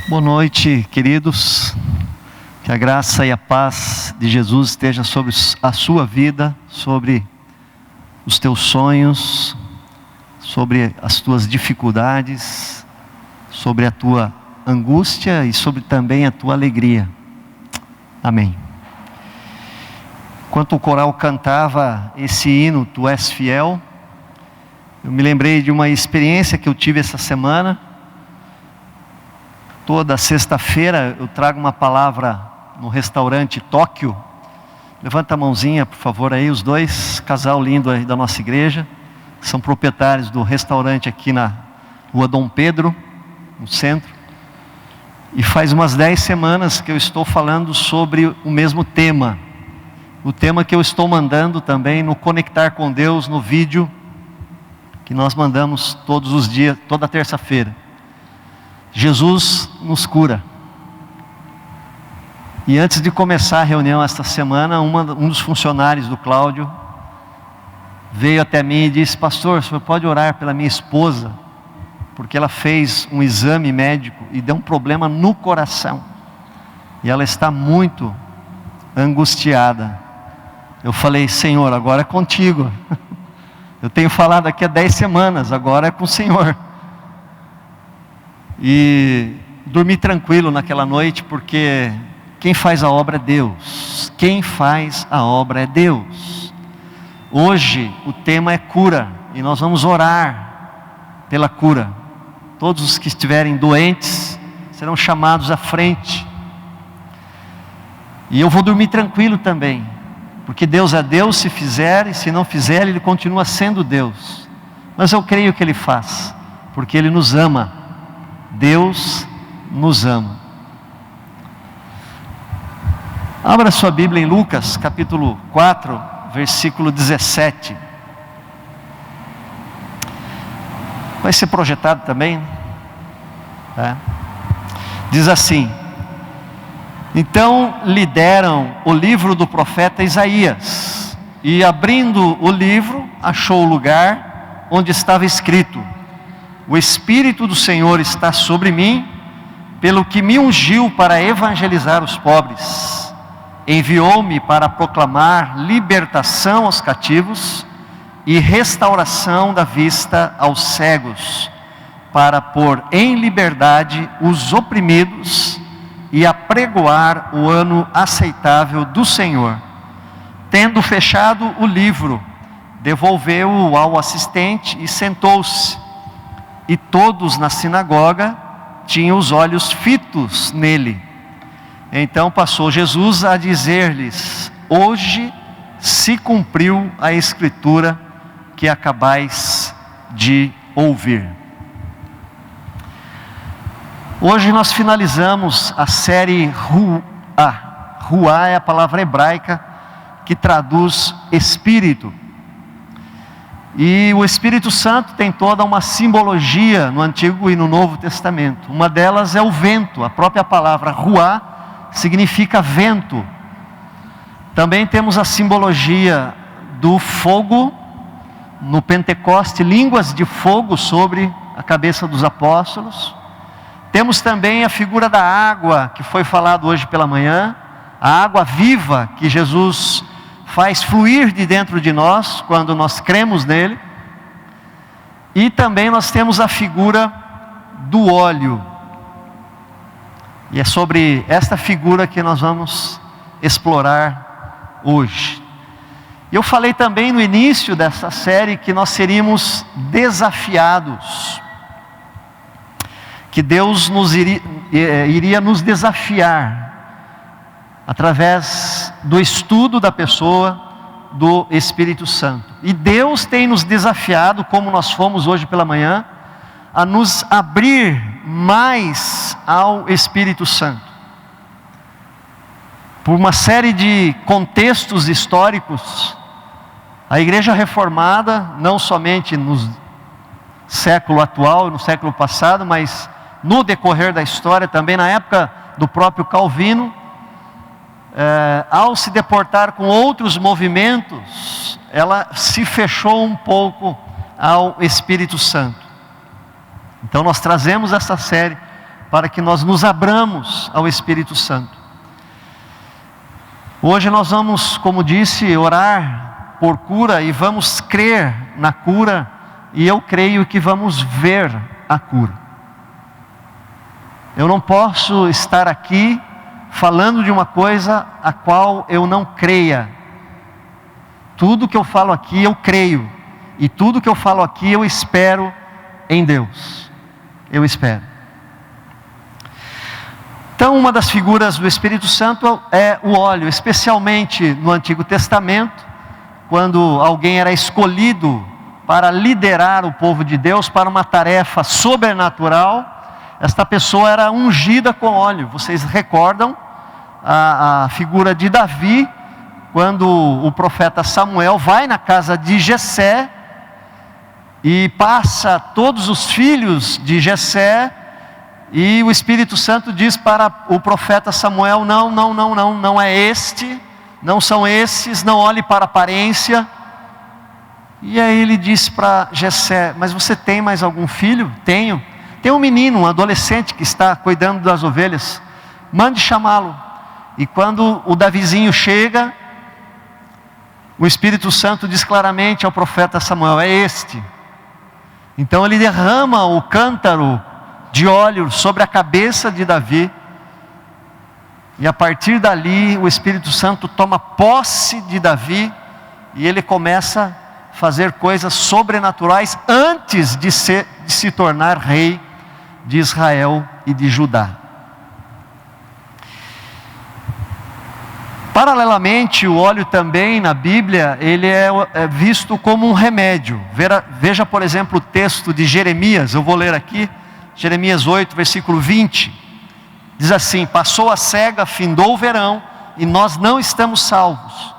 Boa noite, queridos. Que a graça e a paz de Jesus esteja sobre a sua vida, sobre os teus sonhos, sobre as tuas dificuldades, sobre a tua angústia e sobre também a tua alegria. Amém. Enquanto o coral cantava esse hino, Tu És Fiel, eu me lembrei de uma experiência que eu tive essa semana. Toda sexta-feira eu trago uma palavra no restaurante Tóquio. Levanta a mãozinha, por favor, aí, os dois, casal lindo aí da nossa igreja. São proprietários do restaurante aqui na rua Dom Pedro, no centro. E faz umas 10 semanas que eu estou falando sobre o mesmo tema. O tema que eu estou mandando também no Conectar com Deus, no vídeo que nós mandamos todos os dias, toda terça-feira. Jesus nos cura. E antes de começar a reunião esta semana, um dos funcionários do Cláudio veio até mim e disse: pastor, o senhor pode orar pela minha esposa? Porque ela fez um exame médico e deu um problema no coração. E ela está muito angustiada. Eu falei: Senhor, agora é contigo. Eu tenho falado aqui há 10 semanas, agora é com o Senhor. E dormi tranquilo naquela noite, porque quem faz a obra é Deus. Quem faz a obra é Deus. Hoje o tema é cura, e nós vamos orar pela cura. Todos os que estiverem doentes serão chamados à frente. E eu vou dormir tranquilo também, porque Deus é Deus, se fizer, e se não fizer, Ele continua sendo Deus. Mas eu creio que Ele faz, porque Ele nos ama. Deus nos ama. Abra sua Bíblia em Lucas, capítulo 4, versículo 17. Vai ser projetado também, tá? Diz assim: então lhe deram o livro do profeta Isaías, e abrindo o livro, achou o lugar onde estava escrito: o Espírito do Senhor está sobre mim, pelo que me ungiu para evangelizar os pobres. Enviou-me para proclamar libertação aos cativos e restauração da vista aos cegos, para pôr em liberdade os oprimidos e apregoar o ano aceitável do Senhor. Tendo fechado o livro, devolveu-o ao assistente e sentou-se. E todos na sinagoga tinham os olhos fitos nele. Então passou Jesus a dizer-lhes: hoje se cumpriu a escritura que acabais de ouvir. Hoje nós finalizamos a série Ruá. Ruá é a palavra hebraica que traduz Espírito. E o Espírito Santo tem toda uma simbologia no Antigo e no Novo Testamento. Uma delas é o vento. A própria palavra ruá significa vento. Também temos a simbologia do fogo. No Pentecoste, línguas de fogo sobre a cabeça dos apóstolos. Temos também a figura da água, que foi falado hoje pela manhã. A água viva que Jesus faz fluir de dentro de nós, quando nós cremos nele. E também nós temos a figura do óleo. E é sobre esta figura que nós vamos explorar hoje. Eu falei também no início dessa série que nós seríamos desafiados. Que Deus iria nos desafiar através do estudo da pessoa do Espírito Santo. E Deus tem nos desafiado, como nós fomos hoje pela manhã, a nos abrir mais ao Espírito Santo. Por uma série de contextos históricos, a Igreja Reformada, não somente no século atual, no século passado, mas no decorrer da história, também na época do próprio Calvino, ao se deportar com outros movimentos, ela se fechou um pouco ao Espírito Santo. Então nós trazemos essa série para que nós nos abramos ao Espírito Santo. Hoje nós vamos, como disse, orar por cura e vamos crer na cura, e eu creio que vamos ver a cura. Eu não posso estar aqui falando de uma coisa a qual eu não creia. Tudo que eu falo aqui eu creio, e tudo que eu falo aqui eu espero em Deus. Eu espero. Então, uma das figuras do Espírito Santo é o óleo, especialmente no Antigo Testamento, quando alguém era escolhido para liderar o povo de Deus para uma tarefa sobrenatural, esta pessoa era ungida com óleo. Vocês recordam a figura de Davi, quando o profeta Samuel vai na casa de Jessé e passa todos os filhos de Jessé, e o Espírito Santo diz para o profeta Samuel: não é este, não são esses, não olhe para a aparência. E aí ele diz para Jessé: mas você tem mais algum filho? Tenho. Tem um menino, um adolescente que está cuidando das ovelhas, mande chamá-lo. E quando o Davizinho chega, o Espírito Santo diz claramente ao profeta Samuel: é este. Então ele derrama o cântaro de óleo sobre a cabeça de Davi, e a partir dali o Espírito Santo toma posse de Davi, e ele começa a fazer coisas sobrenaturais antes de se tornar rei de Israel e de Judá. Paralelamente, o óleo também na Bíblia, ele é visto como um remédio. Veja, por exemplo, o texto de Jeremias, eu vou ler aqui, Jeremias 8, versículo 20, diz assim: passou a cega, findou o verão, e nós não estamos salvos.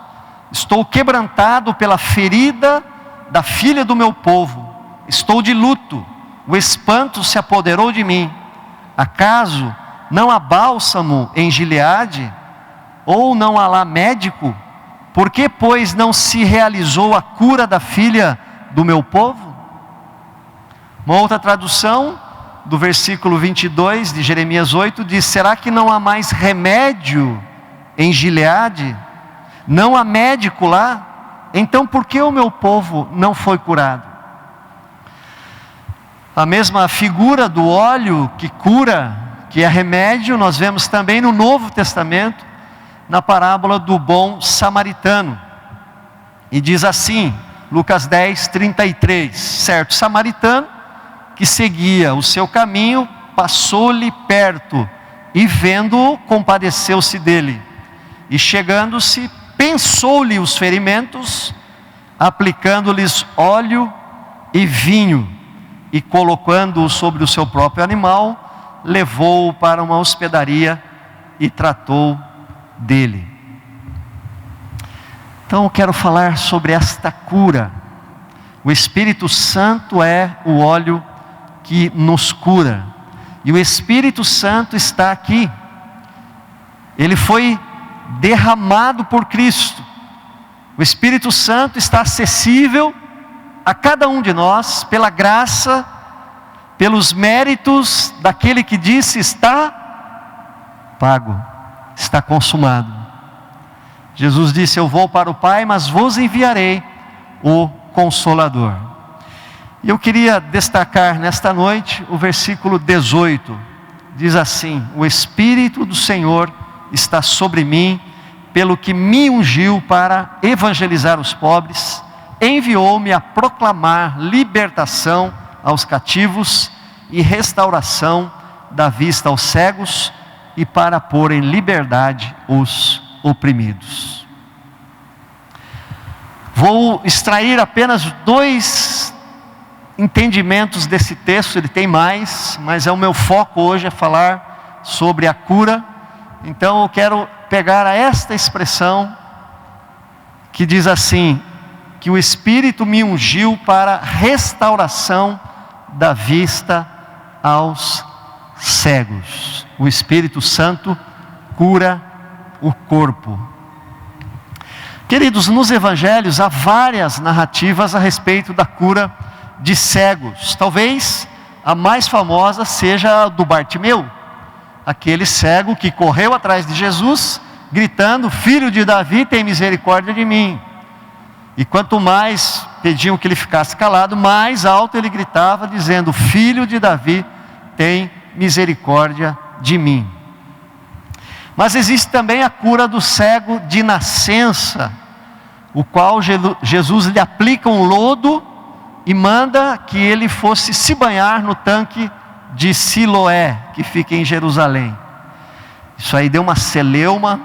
Estou quebrantado pela ferida da filha do meu povo, estou de luto, o espanto se apoderou de mim. Acaso não há bálsamo em Gileade? Ou não há lá médico? Por que, pois, não se realizou a cura da filha do meu povo? Uma outra tradução do versículo 22 de Jeremias 8 diz: será que não há mais remédio em Gileade? Não há médico lá? Então por que o meu povo não foi curado? A mesma figura do óleo que cura, que é remédio, nós vemos também no Novo Testamento, na parábola do bom samaritano. E diz assim, Lucas 10, 33, certo samaritano que seguia o seu caminho, passou-lhe perto, e vendo-o, compadeceu-se dele, e chegando-se, pensou-lhe os ferimentos, aplicando-lhes óleo e vinho, e colocando-o sobre o seu próprio animal, levou-o para uma hospedaria e tratou dele. Então eu quero falar sobre esta cura. O Espírito Santo é o óleo que nos cura, e o Espírito Santo está aqui. Ele foi derramado por Cristo. O Espírito Santo está acessível a cada um de nós, pela graça, pelos méritos daquele que disse: está pago, está consumado. Jesus disse: eu vou para o Pai, mas vos enviarei o Consolador. E eu queria destacar nesta noite o versículo 18, diz assim: o Espírito do Senhor está sobre mim, pelo que me ungiu para evangelizar os pobres, enviou-me a proclamar libertação aos cativos e restauração da vista aos cegos, e para pôr em liberdade os oprimidos. Vou extrair apenas 2 entendimentos desse texto, ele tem mais, mas o meu foco hoje é falar sobre a cura. Então eu quero pegar esta expressão que diz assim: que o Espírito me ungiu para restauração da vista aos cegos. O Espírito Santo cura o corpo. Queridos, nos evangelhos há várias narrativas a respeito da cura de cegos. Talvez a mais famosa seja a do Bartimeu. aquele cego que correu atrás de Jesus, gritando: Filho de Davi, tem misericórdia de mim. E quanto mais pediam que ele ficasse calado, mais alto ele gritava, dizendo: Filho de Davi, tem misericórdia de mim. Mas existe também a cura do cego de nascença, o qual Jesus lhe aplica um lodo e manda que ele fosse se banhar no tanque de Siloé, que fica em Jerusalém. Isso aí deu uma celeuma,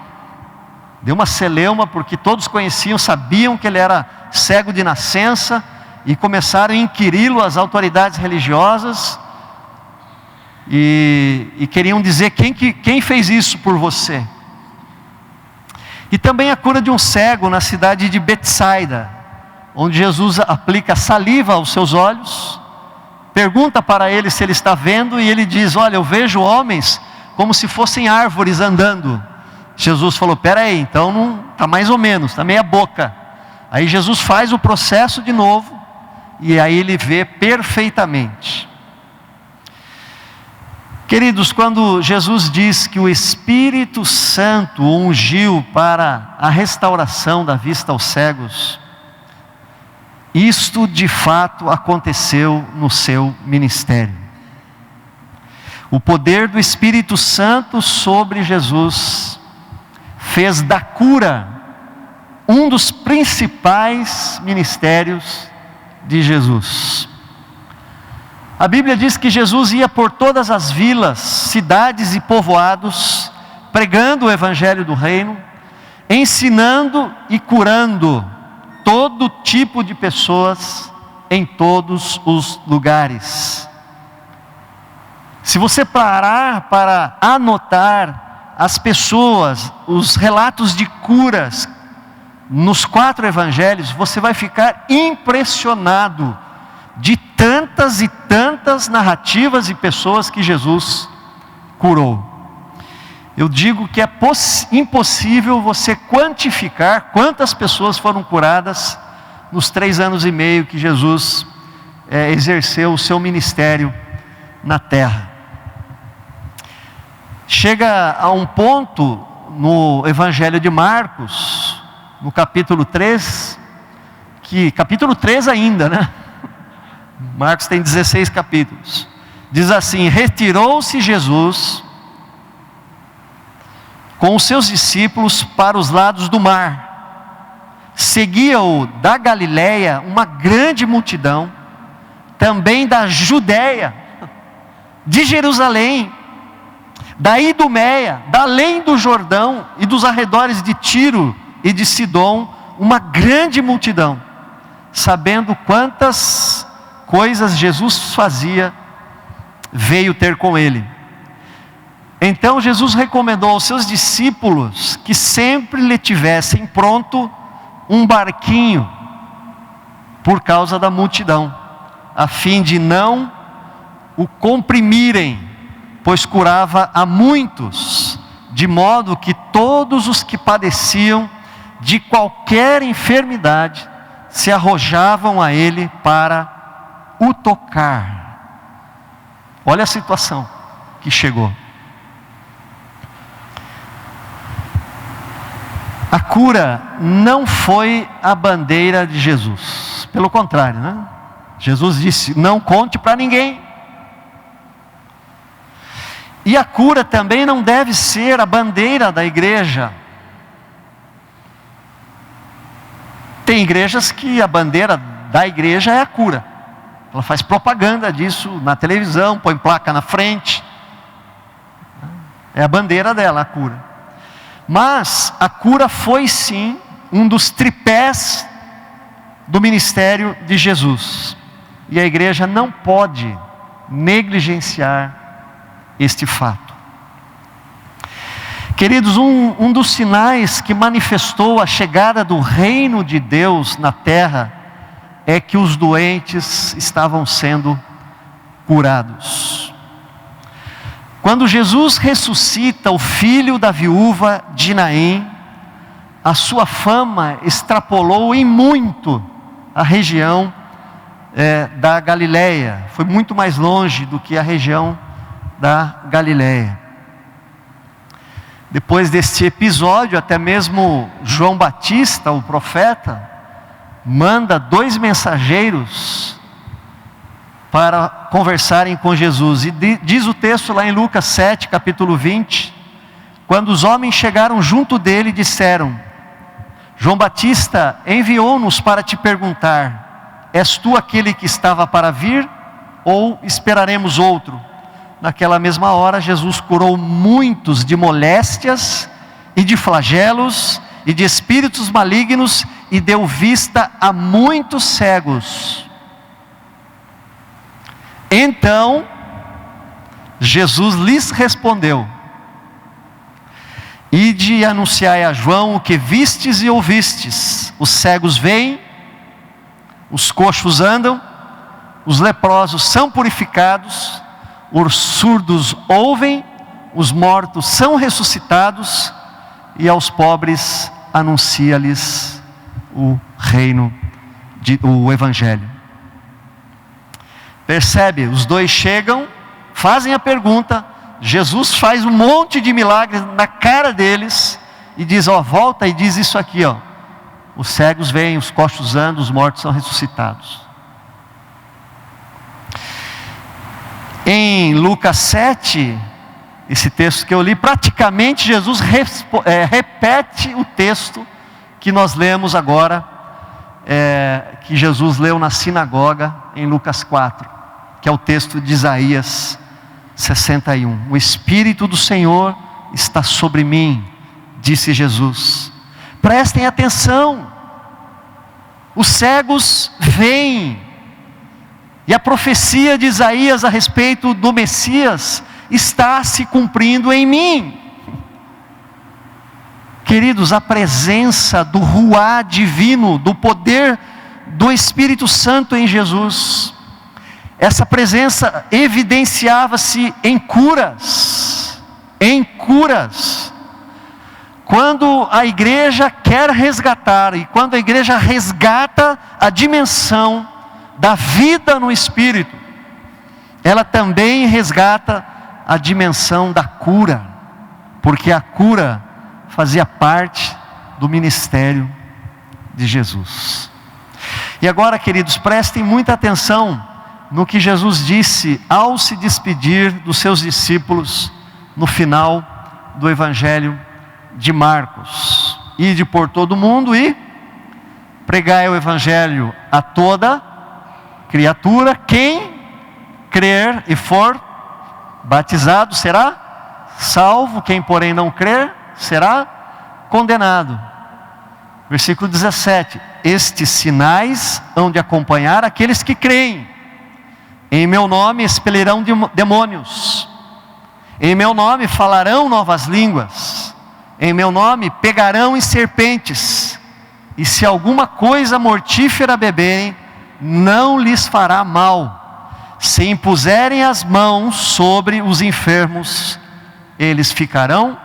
porque todos conheciam, sabiam que ele era cego de nascença, e começaram a inquiri-lo as autoridades religiosas, e queriam dizer: quem fez isso por você? E também a cura de um cego na cidade de Betsaida, onde Jesus aplica saliva aos seus olhos, pergunta para ele se ele está vendo, e ele diz: olha, eu vejo homens como se fossem árvores andando. Jesus falou: espera aí, então não está mais ou menos, está meia boca. Aí Jesus faz o processo de novo, e aí ele vê perfeitamente. Queridos, quando Jesus diz que o Espírito Santo o ungiu para a restauração da vista aos cegos, isto de fato aconteceu no seu ministério. O poder do Espírito Santo sobre Jesus fez da cura um dos principais ministérios de Jesus. A Bíblia diz que Jesus ia por todas as vilas, cidades e povoados, pregando o Evangelho do Reino, ensinando e curando todo tipo de pessoas em todos os lugares. Se você parar para anotar as pessoas, os relatos de curas nos 4 evangelhos, você vai ficar impressionado de tantas e tantas narrativas e pessoas que Jesus curou. Eu digo que é impossível você quantificar quantas pessoas foram curadas nos 3 anos e meio que Jesus exerceu o seu ministério na terra. Chega a um ponto no Evangelho de Marcos, no capítulo 3, capítulo 3 ainda, né? Marcos tem 16 capítulos. Diz assim: retirou-se Jesus com os seus discípulos para os lados do mar. Seguia-o da Galiléia uma grande multidão, também da Judéia, de Jerusalém, da Idumeia, da além do Jordão e dos arredores de Tiro e de Sidom, uma grande multidão, sabendo quantas coisas Jesus fazia, veio ter com ele. Então Jesus recomendou aos seus discípulos que sempre lhe tivessem pronto um barquinho, por causa da multidão, a fim de não o comprimirem, pois curava a muitos, de modo que todos os que padeciam de qualquer enfermidade se arrojavam a ele para o tocar. Olha a situação que chegou. A cura não foi a bandeira de Jesus, pelo contrário, né? Jesus disse: não conte para ninguém. E a cura também não deve ser a bandeira da igreja. Tem igrejas que a bandeira da igreja é a cura. Ela faz propaganda disso na televisão, põe placa na frente. É a bandeira dela, a cura. Mas a cura foi sim um dos tripés do ministério de Jesus. E a igreja não pode negligenciar este fato. Queridos, um dos sinais que manifestou a chegada do reino de Deus na terra é que os doentes estavam sendo curados. Quando Jesus ressuscita o filho da viúva de Naim, a sua fama extrapolou em muito a região da Galileia. Foi muito mais longe do que a região da Galileia. Depois deste episódio, até mesmo João Batista, o profeta, manda 2 mensageiros para conversarem com Jesus. E diz o texto lá em Lucas 7, capítulo 20, quando os homens chegaram junto dele, disseram: João Batista enviou-nos para te perguntar: és tu aquele que estava para vir, ou esperaremos outro? Naquela mesma hora, Jesus curou muitos de moléstias e de flagelos e de espíritos malignos, e deu vista a muitos cegos. Então, Jesus lhes respondeu: ide anunciai a João o que vistes e ouvistes: os cegos veem, os coxos andam, os leprosos são purificados, os surdos ouvem, os mortos são ressuscitados, e aos pobres anuncia-lhes o reino, o evangelho. Percebe? Os 2 chegam, fazem a pergunta, Jesus faz um monte de milagres na cara deles, e diz: volta e diz isso aqui, os cegos veem, os coxos andam, os mortos são ressuscitados. Em Lucas 7, esse texto que eu li, praticamente Jesus repete o texto que nós lemos agora, que Jesus leu na sinagoga em Lucas 4, que é o texto de Isaías 61. O Espírito do Senhor está sobre mim, disse Jesus. Prestem atenção, os cegos veem, e a profecia de Isaías a respeito do Messias está se cumprindo em mim. Queridos, a presença do Ruá divino, do poder do Espírito Santo em Jesus, essa presença evidenciava-se em curas. Quando a igreja quer resgatar, e quando a igreja resgata a dimensão da vida no Espírito, ela também resgata a dimensão da cura, porque a cura fazia parte do ministério de Jesus. E agora, queridos, prestem muita atenção no que Jesus disse ao se despedir dos seus discípulos no final do Evangelho de Marcos: ide por todo o mundo e pregai o Evangelho a toda criatura. Quem crer e for batizado será salvo, quem porém não crer será condenado. Versículo 17: estes sinais hão de acompanhar aqueles que creem. Em meu nome expelirão demônios, em meu nome falarão novas línguas, em meu nome pegarão em serpentes, e se alguma coisa mortífera beberem, não lhes fará mal. Se impuserem as mãos sobre os enfermos, eles ficarão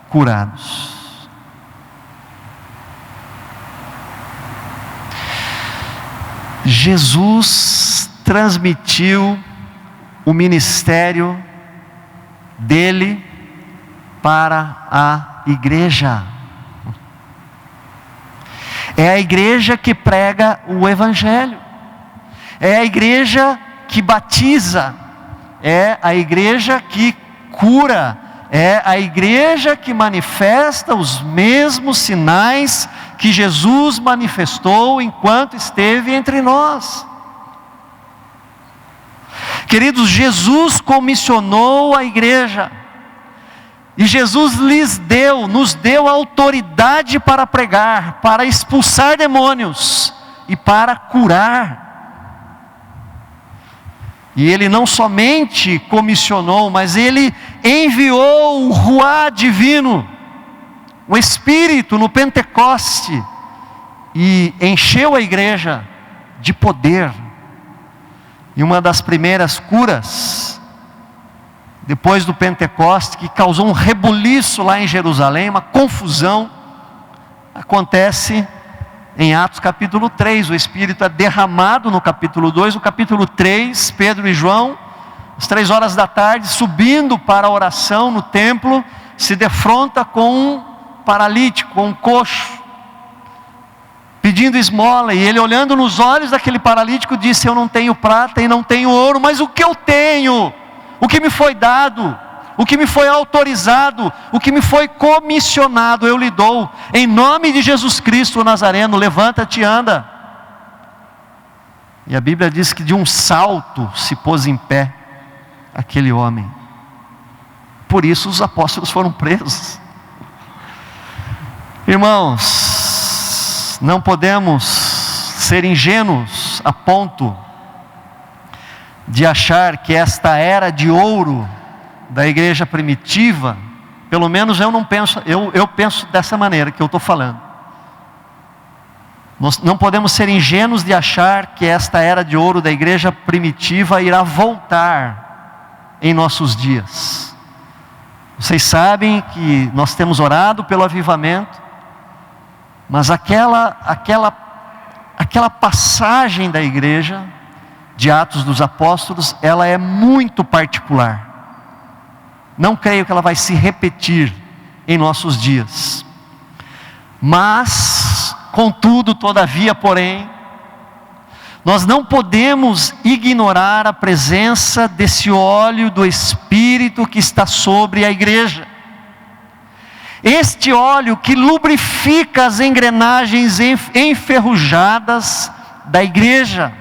curados. Jesus transmitiu o ministério dele para a igreja. É a igreja que prega o Evangelho, é a igreja que batiza, é a igreja que cura, é a igreja que manifesta os mesmos sinais que Jesus manifestou enquanto esteve entre nós. Queridos, Jesus comissionou a igreja, e Jesus nos deu autoridade para pregar, para expulsar demônios e para curar. E Ele não somente comissionou, mas Ele enviou o Ruá divino, o Espírito no Pentecoste, e encheu a igreja de poder. E uma das primeiras curas, depois do Pentecoste, que causou um rebuliço lá em Jerusalém, uma confusão, acontece em Atos capítulo 3, o Espírito é derramado no capítulo 2, no capítulo 3, Pedro e João, às 3 horas da tarde, subindo para a oração no templo, se defronta com um paralítico, com um coxo, pedindo esmola, e ele, olhando nos olhos daquele paralítico, disse: eu não tenho prata e não tenho ouro, mas o que eu tenho, o que me foi dado, o que me foi autorizado, o que me foi comissionado, eu lhe dou, em nome de Jesus Cristo o Nazareno, levanta-te e anda. E a Bíblia diz que de um salto se pôs em pé aquele homem. Por isso os apóstolos foram presos. Irmãos, não podemos ser ingênuos a ponto de achar que esta era de ouro da igreja primitiva, pelo menos eu não penso, eu penso dessa maneira que eu estou falando. Nós não podemos ser ingênuos de achar que esta era de ouro da igreja primitiva irá voltar em nossos dias. Vocês sabem que nós temos orado pelo avivamento, mas aquela passagem da igreja, de Atos dos Apóstolos, ela é muito particular. Não creio que ela vai se repetir em nossos dias. Mas, contudo, todavia, porém, nós não podemos ignorar a presença desse óleo do Espírito que está sobre a igreja. Este óleo que lubrifica as engrenagens enferrujadas da igreja.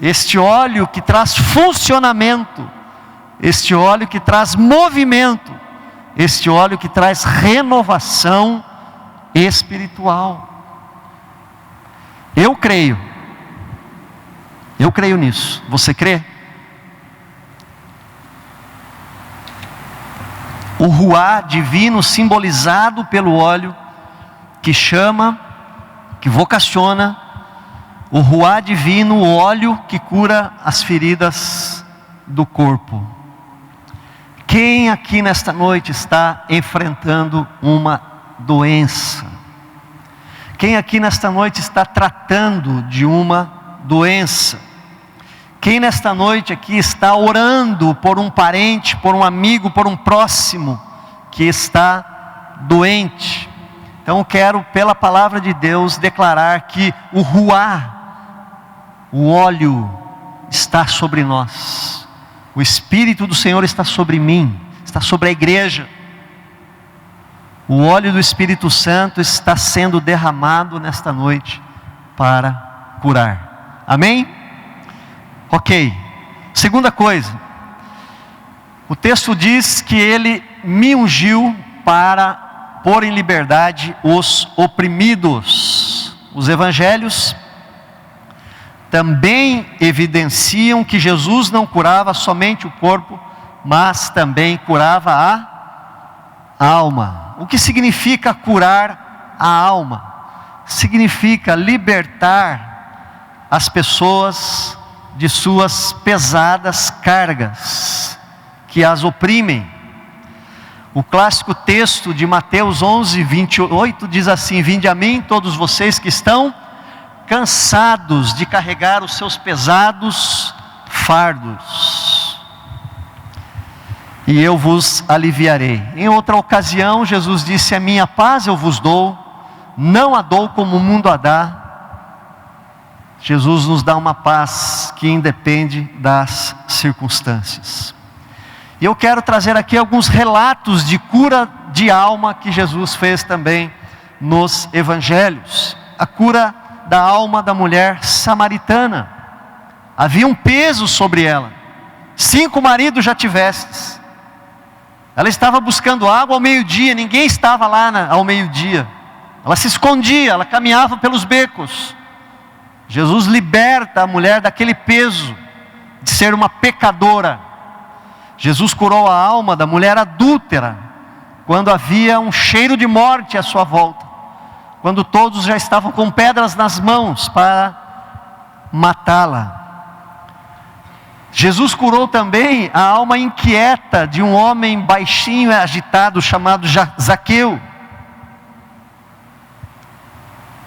Este óleo que traz funcionamento. Este óleo que traz movimento. Este óleo que traz renovação espiritual. Eu creio nisso. Você crê? O ruá divino simbolizado pelo óleo, que chama, que vocaciona, o ruá divino, o óleo que cura as feridas do corpo. Quem aqui nesta noite está enfrentando uma doença? Quem aqui nesta noite está tratando de uma doença? Quem nesta noite aqui está orando por um parente, por um amigo, por um próximo que está doente? Então eu quero, pela palavra de Deus, declarar que o ruá, o óleo, está sobre nós. O Espírito do Senhor está sobre mim, está sobre a igreja. O óleo do Espírito Santo está sendo derramado nesta noite para curar. Amém? Ok. Segunda coisa. O texto diz que Ele me ungiu para pôr em liberdade os oprimidos. Os evangelhos também evidenciam que Jesus não curava somente o corpo, mas também curava a alma. O que significa curar a alma? Significa libertar as pessoas de suas pesadas cargas que as oprimem. O clássico texto de Mateus 11, 28 diz assim: vinde a mim todos vocês que estão cansados de carregar os seus pesados fardos, e eu vos aliviarei. Em outra ocasião Jesus disse: a minha paz eu vos dou, não a dou como o mundo a dá. Jesus nos dá uma paz que independe das circunstâncias. E eu quero trazer aqui alguns relatos de cura de alma que Jesus fez também nos evangelhos. A cura da alma da mulher samaritana. Havia um peso sobre ela. 5 maridos já tivestes. Ela estava buscando água ao meio-dia, ninguém estava lá ao meio-dia. Ela se escondia, ela caminhava pelos becos. Jesus liberta a mulher daquele peso de ser uma pecadora. Jesus curou a alma da mulher adúltera, quando havia um cheiro de morte à sua volta, quando todos já estavam com pedras nas mãos para matá-la. Jesus curou também a alma inquieta de um homem baixinho e agitado chamado Zaqueu.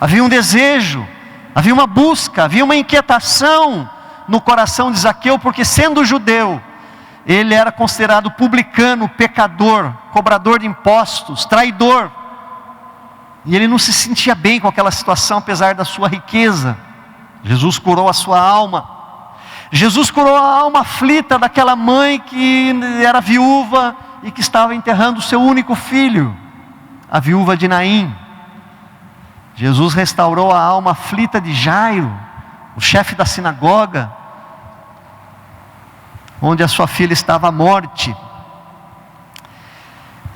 Havia um desejo, havia uma busca, havia uma inquietação no coração de Zaqueu, porque sendo judeu, ele era considerado publicano, pecador, cobrador de impostos, traidor. E ele não se sentia bem com aquela situação, apesar da sua riqueza. Jesus curou a sua alma. Jesus curou a alma aflita daquela mãe que era viúva e que estava enterrando o seu único filho, a viúva de Naim. Jesus restaurou a alma aflita de Jairo, o chefe da sinagoga, onde a sua filha estava à morte.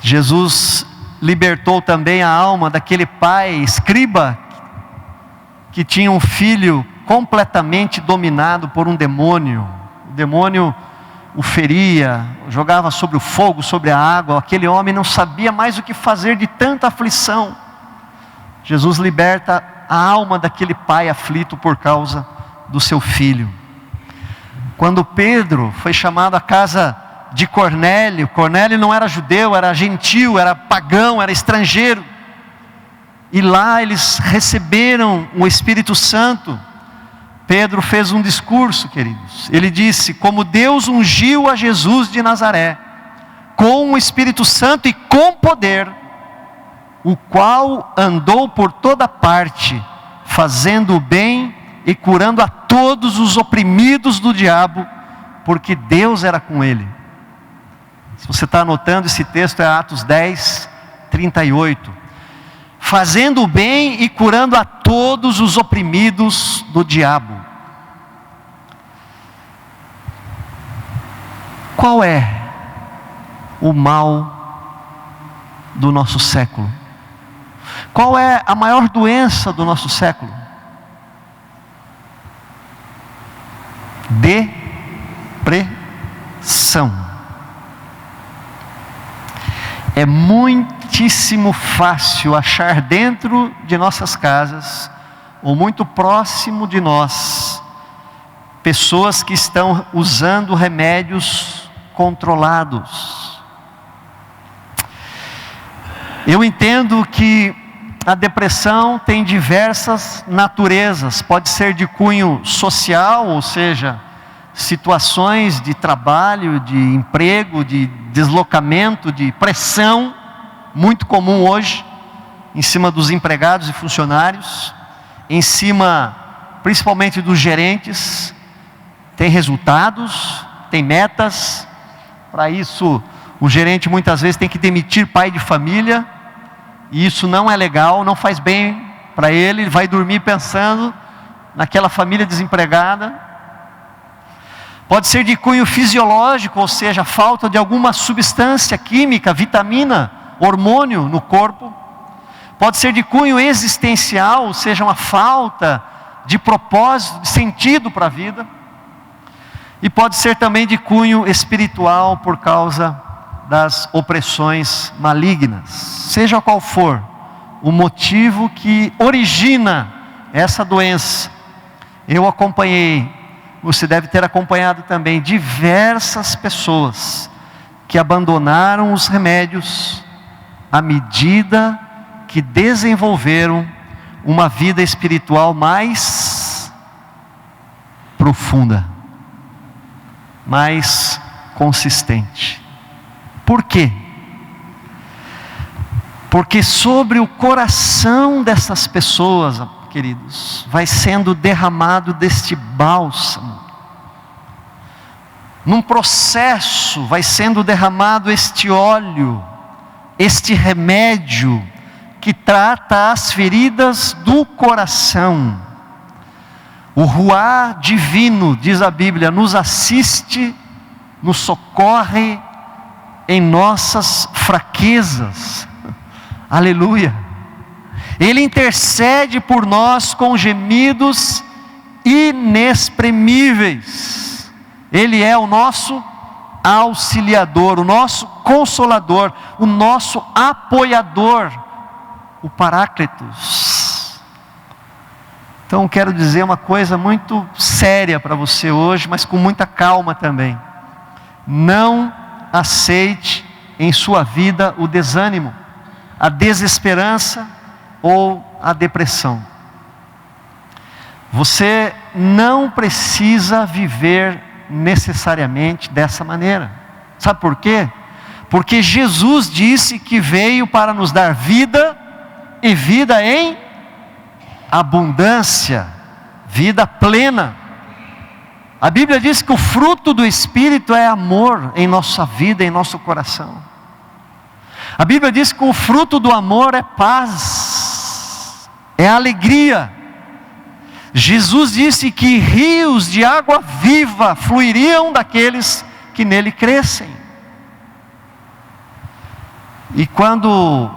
Jesus libertou também a alma daquele pai escriba que tinha um filho completamente dominado por um demônio. O demônio o feria, jogava sobre o fogo, sobre a água. Aquele homem não sabia mais o que fazer de tanta aflição. Jesus liberta a alma daquele pai aflito por causa do seu filho. Quando Pedro foi chamado à casa de Cornélio, Cornélio não era judeu, era gentil, era pagão, era estrangeiro. E lá eles receberam o Espírito Santo. Pedro fez um discurso, queridos. Ele disse: como Deus ungiu a Jesus de Nazaré, com o Espírito Santo e com poder, o qual andou por toda parte, fazendo o bem e curando a todos os oprimidos do diabo, porque Deus era com ele. Se você está anotando, esse texto é Atos 10, 38. Fazendo o bem e curando a todos os oprimidos do diabo. Qual é o mal do nosso século? Qual é a maior doença do nosso século? Depressão. É muitíssimo fácil achar dentro de nossas casas, ou muito próximo de nós, pessoas que estão usando remédios controlados. Eu entendo que a depressão tem diversas naturezas. Pode ser de cunho social, ou seja, situações de trabalho, de emprego, de deslocamento, de pressão, muito comum hoje, em cima dos empregados e funcionários, em cima principalmente dos gerentes. Tem resultados, tem metas. Para isso, o gerente muitas vezes tem que demitir pai de família, e isso não é legal, não faz bem para ele. Ele vai dormir pensando naquela família desempregada. Pode ser de cunho fisiológico, ou seja, falta de alguma substância química, vitamina, hormônio no corpo. Pode ser de cunho existencial, ou seja, uma falta de propósito, de sentido para a vida. E pode ser também de cunho espiritual, por causa das opressões malignas. Seja qual for o motivo que origina essa doença, eu acompanhei, você deve ter acompanhado também, diversas pessoas que abandonaram os remédios à medida que desenvolveram uma vida espiritual mais profunda, mais consistente. Por quê? Porque sobre o coração dessas pessoas, queridos, vai sendo derramado deste bálsamo. Num processo vai sendo derramado este óleo, este remédio que trata as feridas do coração. O Ruá divino, diz a Bíblia, nos assiste, nos socorre em nossas fraquezas. Aleluia. Ele intercede por nós com gemidos inexprimíveis. Ele é o nosso auxiliador, o nosso consolador, o nosso apoiador, o Paráclitos. Então quero dizer uma coisa muito séria para você hoje, mas com muita calma também. Não aceite em sua vida o desânimo, a desesperança ou a depressão. Você não precisa viver necessariamente dessa maneira. Sabe por quê? Porque Jesus disse que veio para nos dar vida, e vida em abundância, vida plena. A Bíblia diz que o fruto do Espírito é amor em nossa vida, em nosso coração. A Bíblia diz que o fruto do amor é paz, é alegria. Jesus disse que rios de água viva fluiriam daqueles que nele crescem. E quando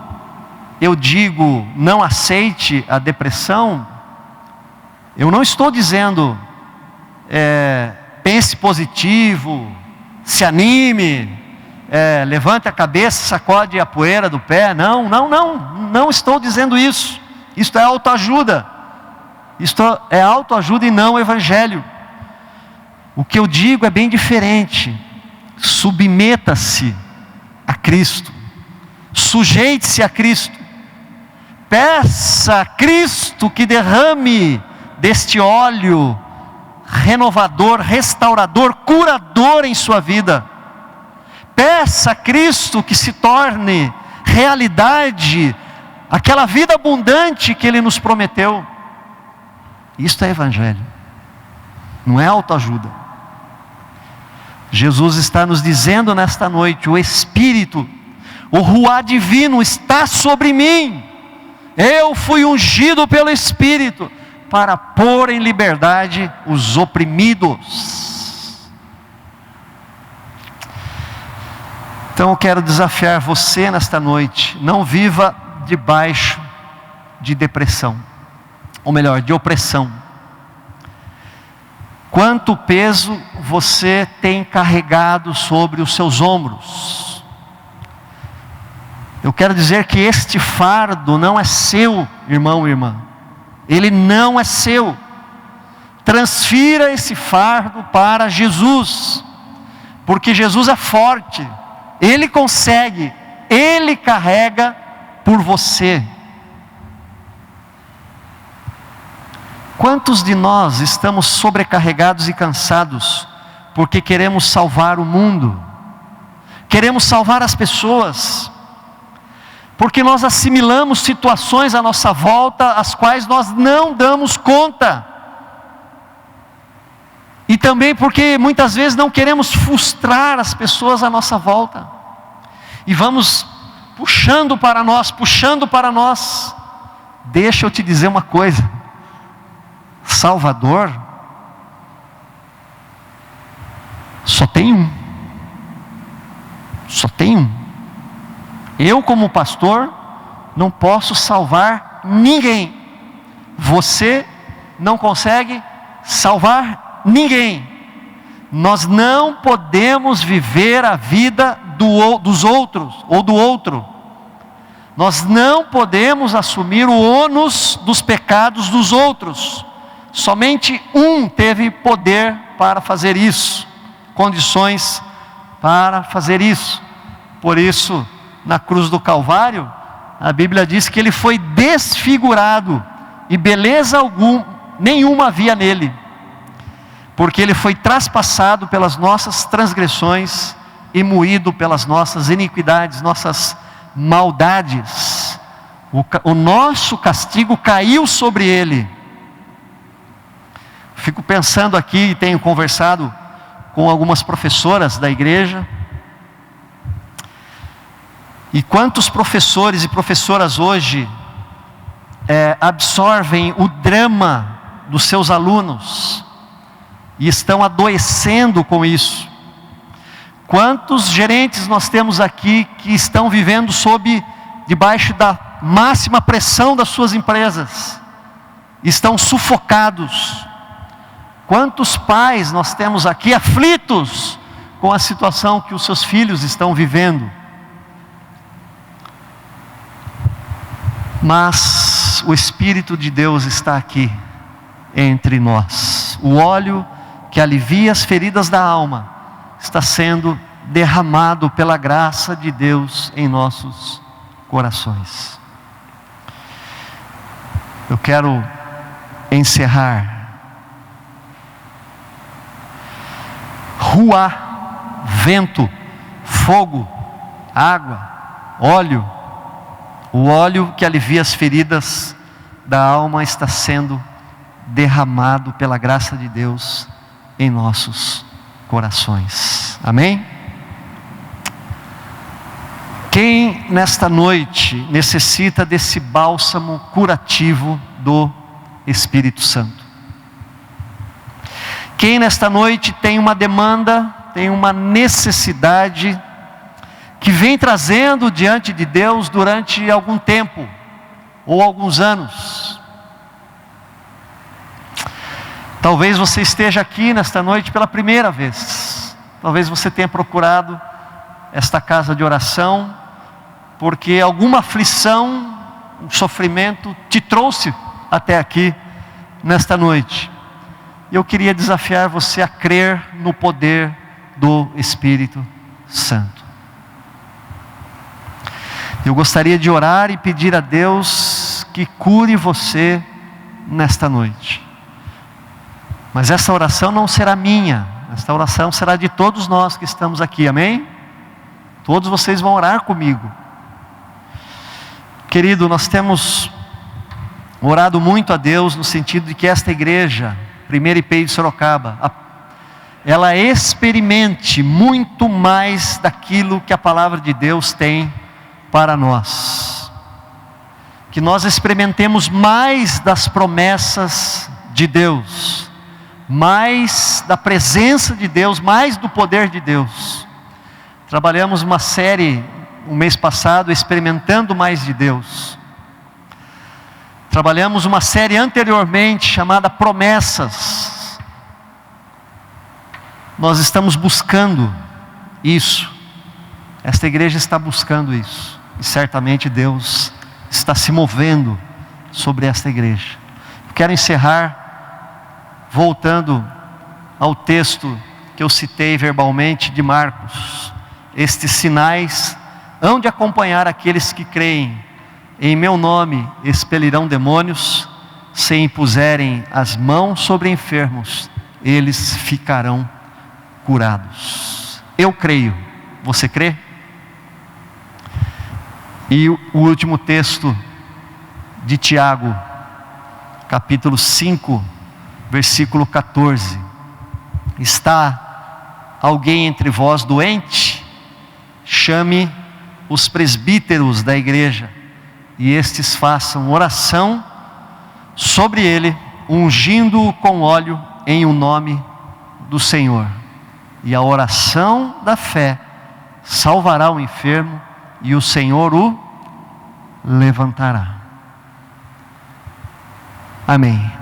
eu digo não aceite a depressão, eu não estou dizendo pense positivo, se anime, levante a cabeça, sacode a poeira do pé. Não estou dizendo isso. Isto é autoajuda. Isto é autoajuda e não evangelho. O que eu digo é bem diferente. Submeta-se a Cristo. Sujeite-se a Cristo. Peça a Cristo que derrame deste óleo renovador, restaurador, curador em sua vida. Peça a Cristo que se torne realidade aquela vida abundante que Ele nos prometeu. Isto é evangelho, não é autoajuda. Jesus está nos dizendo nesta noite: o Espírito, o Ruá divino está sobre mim. Eu fui ungido pelo Espírito para pôr em liberdade os oprimidos. Então eu quero desafiar você nesta noite: não viva debaixo de depressão, ou melhor, de opressão. Quanto peso você tem carregado sobre os seus ombros? Eu quero dizer que este fardo não é seu, irmão e irmã. Ele não é seu. Transfira esse fardo para Jesus, porque Jesus é forte, Ele consegue, Ele carrega por você. Quantos de nós estamos sobrecarregados e cansados porque queremos salvar o mundo, queremos salvar as pessoas, porque nós assimilamos situações à nossa volta as quais nós não damos conta, e também porque muitas vezes não queremos frustrar as pessoas à nossa volta, e vamos puxando para nós. Deixa eu te dizer uma coisa: Salvador só tem um. Só tem um. Eu, como pastor, não posso salvar ninguém. Você não consegue salvar ninguém. Nós não podemos viver a vida dos outros ou do outro. Nós não podemos assumir o ônus dos pecados dos outros. Somente um teve poder para fazer isso, condições para fazer isso. Por isso, na cruz do Calvário, a Bíblia diz que Ele foi desfigurado, e beleza nenhuma havia nele, porque Ele foi traspassado pelas nossas transgressões e moído pelas nossas iniquidades, nossas maldades. O nosso castigo caiu sobre Ele. Fico pensando aqui, e tenho conversado com algumas professoras da igreja, e quantos professores e professoras hoje absorvem o drama dos seus alunos e estão adoecendo com isso. Quantos gerentes nós temos aqui que estão vivendo debaixo da máxima pressão das suas empresas, estão sufocados. Quantos pais nós temos aqui aflitos com a situação que os seus filhos estão vivendo. Mas o Espírito de Deus está aqui entre nós. O óleo que alivia as feridas da alma está sendo derramado pela graça de Deus em nossos corações. Eu quero encerrar. Ruá, vento, fogo, água, óleo. O óleo que alivia as feridas da alma está sendo derramado pela graça de Deus em nossos corações. Amém? Quem nesta noite necessita desse bálsamo curativo do Espírito Santo? Quem nesta noite tem uma demanda, tem uma necessidade que vem trazendo diante de Deus durante algum tempo ou alguns anos? Talvez você esteja aqui nesta noite pela primeira vez. Talvez você tenha procurado esta casa de oração porque alguma aflição, um sofrimento te trouxe até aqui nesta noite. Eu queria desafiar você a crer no poder do Espírito Santo. Eu gostaria de orar e pedir a Deus que cure você nesta noite. Mas essa oração não será minha, esta oração será de todos nós que estamos aqui, amém? Todos vocês vão orar comigo. Querido, nós temos orado muito a Deus no sentido de que esta igreja, Primeira IPI de Sorocaba, ela experimente muito mais daquilo que a palavra de Deus tem para nós. Que nós experimentemos mais das promessas de Deus, mais da presença de Deus, mais do poder de Deus. Trabalhamos uma série, o mês passado, experimentando mais de Deus. Trabalhamos uma série anteriormente chamada Promessas. Nós estamos buscando isso. Esta igreja está buscando isso. E certamente Deus está se movendo sobre esta igreja. Quero encerrar voltando ao texto que eu citei verbalmente de Marcos. Estes sinais hão de acompanhar aqueles que creem. Em meu nome expelirão demônios, se impuserem as mãos sobre enfermos, eles ficarão curados. Eu creio, você crê? E o último texto de Tiago, capítulo 5, versículo 14. Está alguém entre vós doente? Chame os presbíteros da igreja, e estes façam oração sobre ele, ungindo-o com óleo em o nome do Senhor. E a oração da fé salvará o enfermo, e o Senhor o levantará. Amém.